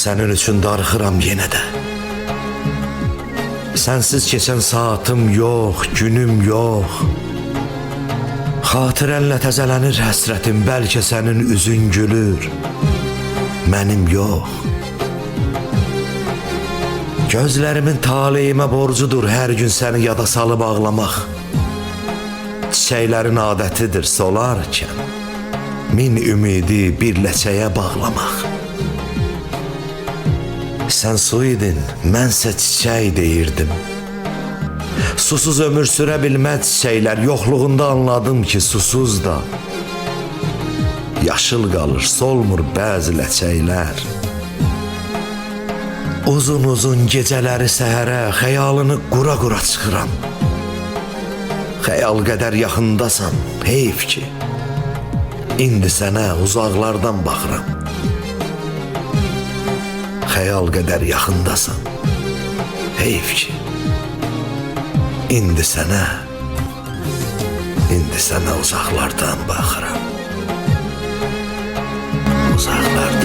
Sənin üçün darıxıram yenə də. Sənsiz keçən saatım yox, günüm yox. Xatirənlə təzələnir həsrətim, bəlkə sənin üzün gülür, mənim yox. Gözlərimin taleyimə borcudur hər gün səni yada salıb ağlamaq. Çiçəklərin adətidir solarkən min ümidi bir ləçəyə bağlamaq. Sən su idin, mənsə çiçək deyirdim. Susuz ömür sürə bilməz çiçəklər, yoxluğunda anladım ki, susuz da yaşıl qalır, solmur bəzi ləçəklər. Uzun-uzun gecələri səhərə xəyalını qura-qura çıxıram. Xəyal qədər yaxındasan, heyf ki, indi sənə uzaqlardan baxıram. Xəyal qədər yaxındasan, heyf ki, indi sənə uzaqlardan baxıram. Uzaqlardan.